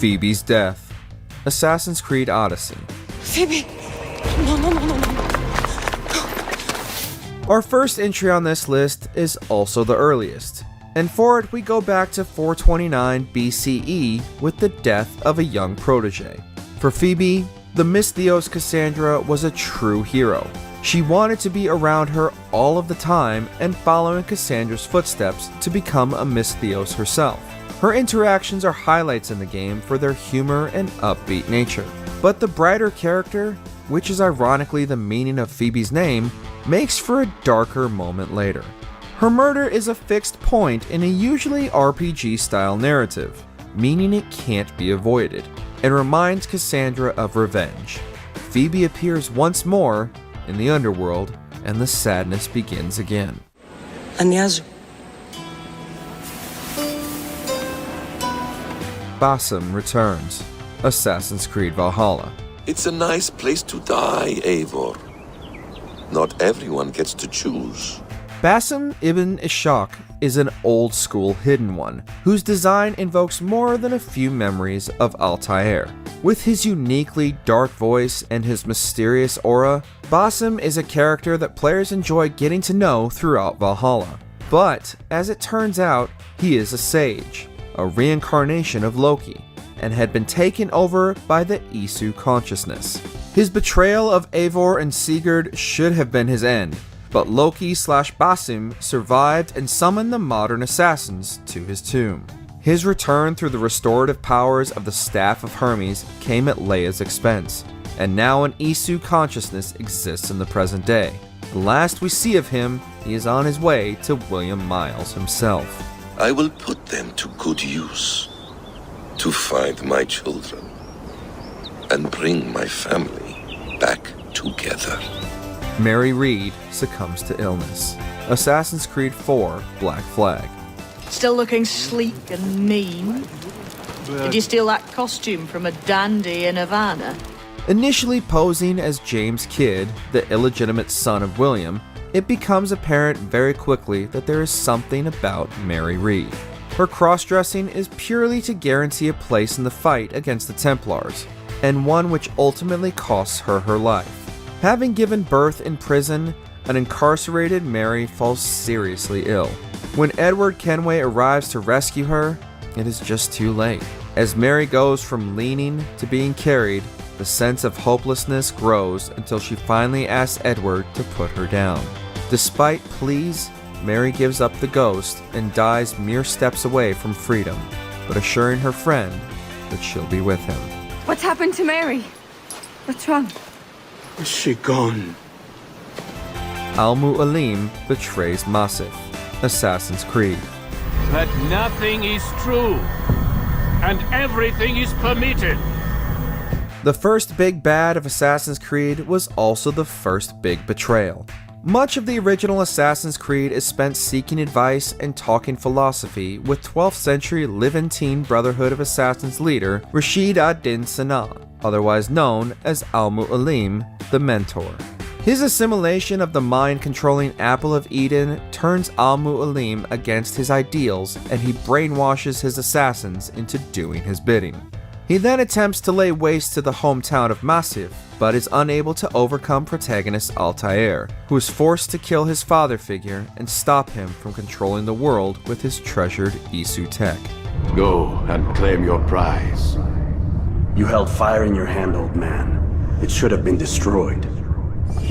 Phoebes Death, Assassin's Creed Odyssey. Phoebe! No. Our first entry on this list is also the earliest, and for it we go back to 429 BCE with the death of a young protege. For Phoebe, the Misthios Cassandra was a true hero. She wanted to be around her all of the time and following Cassandra's footsteps to become a Misthios herself. Her interactions are highlights in the game for their humor and upbeat nature. But the brighter character, which is ironically the meaning of Phoebe's name, makes for a darker moment later. Her murder is a fixed point in a usually RPG-style narrative, meaning it can't be avoided, and reminds Cassandra of revenge. Phoebe appears once more in the underworld, and the sadness begins again. Aniazu. Basim Returns, Assassin's Creed Valhalla. It's a nice place to die, Eivor. Not everyone gets to choose. Basim ibn Ishaq is an old-school hidden one, whose design invokes more than a few memories of Altair. With his uniquely dark voice and his mysterious aura, Basim is a character that players enjoy getting to know throughout Valhalla. But, as it turns out, he is a sage, a reincarnation of Loki, and had been taken over by the Isu consciousness. His betrayal of Eivor and Sigurd should have been his end, but Loki/Basim survived and summoned the modern assassins to his tomb. His return through the restorative powers of the Staff of Hermes came at Leia's expense, and now an Isu consciousness exists in the present day. The last we see of him, he is on his way to William Miles himself. I will put them to good use, to find my children, and bring my family back together. Mary Reid succumbs to illness. Assassin's Creed 4 Black Flag. Still looking sleek and mean? Did you steal that costume from a dandy in Havana? Initially posing as James Kidd, the illegitimate son of William, it becomes apparent very quickly that there is something about Mary Reid. Her cross-dressing is purely to guarantee a place in the fight against the Templars, and one which ultimately costs her her life. Having given birth in prison, an incarcerated Mary falls seriously ill. When Edward Kenway arrives to rescue her, it is just too late. As Mary goes from leaning to being carried, the sense of hopelessness grows until she finally asks Edward to put her down. Despite pleas, Mary gives up the ghost and dies mere steps away from freedom, but assuring her friend that she'll be with him. What's happened to Mary? What's wrong? Is she gone? Almu Alim betrays Massif, Assassin's Creed. That nothing is true, and everything is permitted. The first big bad of Assassin's Creed was also the first big betrayal. Much of the original Assassin's Creed is spent seeking advice and talking philosophy with 12th century Levantine Brotherhood of Assassins leader Rashid ad-Din Sana, otherwise known as Almu Alim, the Mentor. His assimilation of the mind-controlling Apple of Eden turns Almu Alim against his ideals, and he brainwashes his assassins into doing his bidding. He then attempts to lay waste to the hometown of Massif, but is unable to overcome protagonist Altair, who is forced to kill his father figure and stop him from controlling the world with his treasured Isu tech. Go and claim your prize. You held fire in your hand, old man. It should have been destroyed.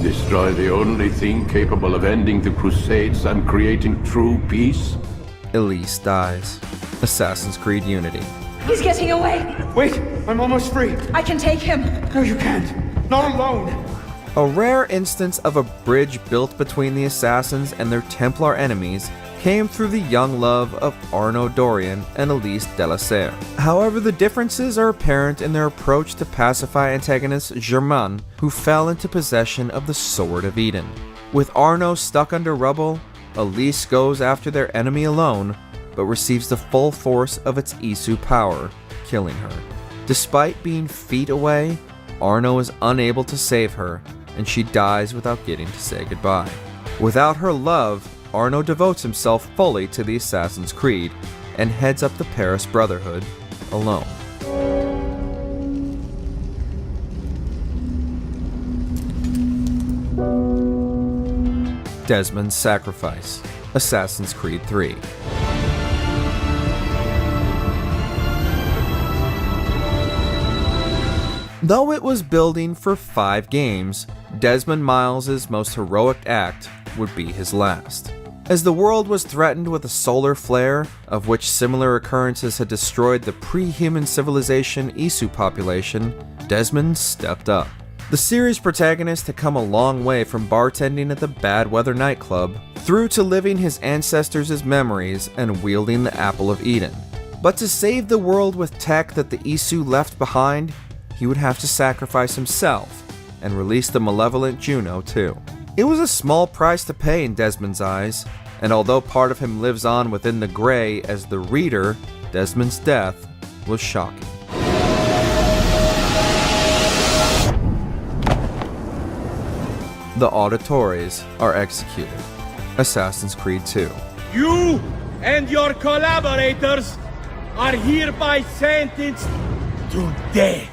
Destroy the only thing capable of ending the Crusades and creating true peace? Elise Dies, Assassin's Creed Unity. He's getting away! Wait! I'm almost free! I can take him! No, you can't! Not alone! A rare instance of a bridge built between the assassins and their Templar enemies came through the young love of Arnaud Dorian and Elise Dies. However, the differences are apparent in their approach to pacify antagonist Germain, who fell into possession of the Sword of Eden. With Arnaud stuck under rubble, Elise goes after their enemy alone, but receives the full force of its Isu power, killing her. Despite being feet away, Arnaud is unable to save her, and she dies without getting to say goodbye. Without her love, Arnaud devotes himself fully to the Assassin's Creed and heads up the Paris Brotherhood alone. Desmonds Sacrifice, Assassin's Creed 3. Though it was building for 5 games, Desmond Miles' most heroic act would be his last. As the world was threatened with a solar flare, of which similar occurrences had destroyed the pre-human civilization Isu population, Desmond stepped up. The series protagonist had come a long way from bartending at the Bad Weather nightclub, through to living his ancestors' memories and wielding the Apple of Eden. But to save the world with tech that the Isu left behind, he would have to sacrifice himself, and release the malevolent Juno too. It was a small price to pay in Desmond's eyes, and although part of him lives on within the gray as the reader, Desmond's death was shocking. The Auditores are executed. Assassin's Creed 2. You and your collaborators are hereby sentenced to death.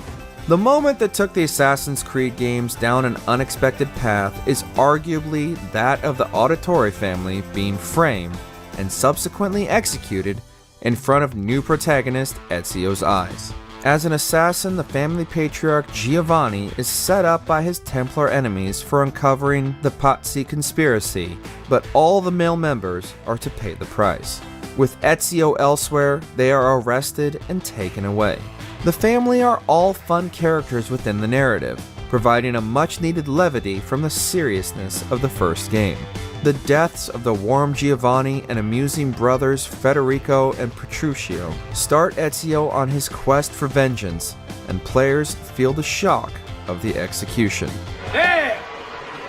The moment that took the Assassin's Creed games down an unexpected path is arguably that of the Auditore family being framed and subsequently executed in front of new protagonist Ezio's eyes. As an assassin, the family patriarch Giovanni is set up by his Templar enemies for uncovering the Pazzi conspiracy, but all the male members are to pay the price. With Ezio elsewhere, they are arrested and taken away. The family are all fun characters within the narrative, providing a much-needed levity from the seriousness of the first game. The deaths of the warm Giovanni and amusing brothers Federico and Petruccio start Ezio on his quest for vengeance, and players feel the shock of the execution. Hey!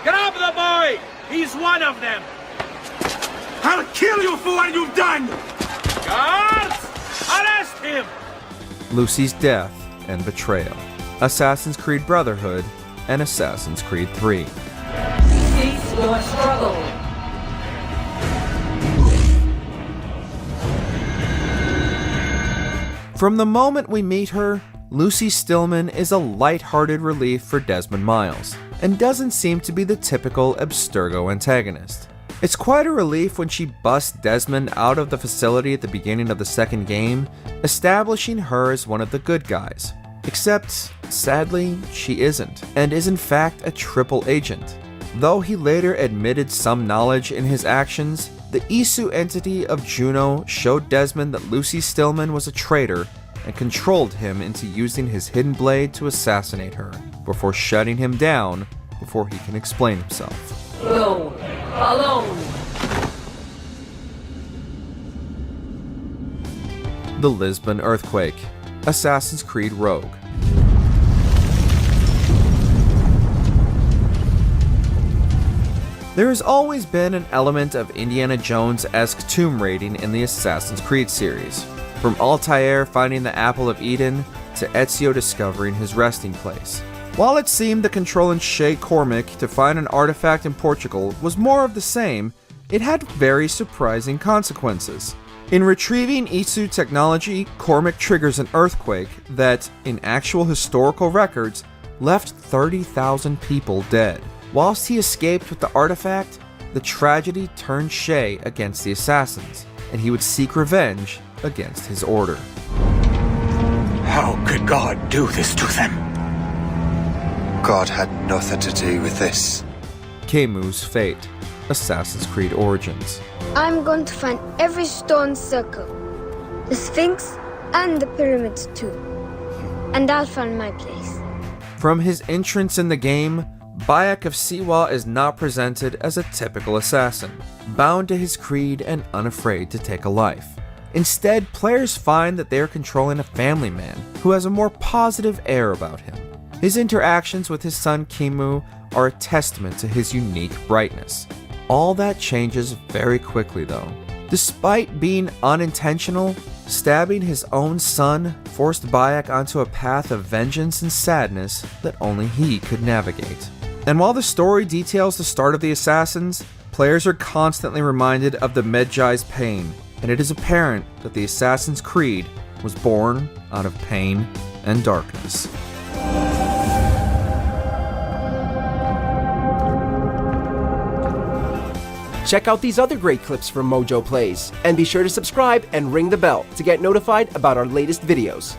Grab the boy! He's one of them! I'll kill you for what you've done! Guards! Arrest him! Lucy's death and betrayal, Assassin's Creed Brotherhood, and Assassin's Creed 3. Cease your struggle. From the moment we meet her, Lucy Stillman is a light-hearted relief for Desmond Miles, and doesn't seem to be the typical Abstergo antagonist. It's quite a relief when she busts Desmond out of the facility at the beginning of the second game, establishing her as one of the good guys. Except, sadly, she isn't, and is in fact a triple agent. Though he later admitted some knowledge in his actions, the Isu entity of Juno showed Desmond that Lucy Stillman was a traitor and controlled him into using his hidden blade to assassinate her, before shutting him down before he can explain himself. Go alone. The Lisbon Earthquake, Assassin's Creed Rogue. There has always been an element of Indiana Jones-esque tomb raiding in the Assassin's Creed series, from Altair finding the Apple of Eden to Ezio discovering his resting place. While it seemed the control in Shea Cormac to find an artifact in Portugal was more of the same, it had very surprising consequences. In retrieving Isu technology, Cormac triggers an earthquake that, in actual historical records, left 30,000 people dead. Whilst he escaped with the artifact, the tragedy turned Shea against the assassins, and he would seek revenge against his order. How could God do this to them? God had nothing to do with this. Camus' fate, Assassin's Creed Origins. I'm going to find every stone circle, the Sphinx and the pyramids too, and I'll find my place. From his entrance in the game, Bayek of Siwa is not presented as a typical assassin, bound to his creed and unafraid to take a life. Instead, players find that they are controlling a family man who has a more positive air about him. His interactions with his son Kimu are a testament to his unique brightness. All that changes very quickly though. Despite being unintentional, stabbing his own son forced Bayek onto a path of vengeance and sadness that only he could navigate. And while the story details the start of the Assassins, players are constantly reminded of the Medjai's pain, and it is apparent that the Assassin's Creed was born out of pain and darkness. Check out these other great clips from MojoPlays, and be sure to subscribe and ring the bell to get notified about our latest videos.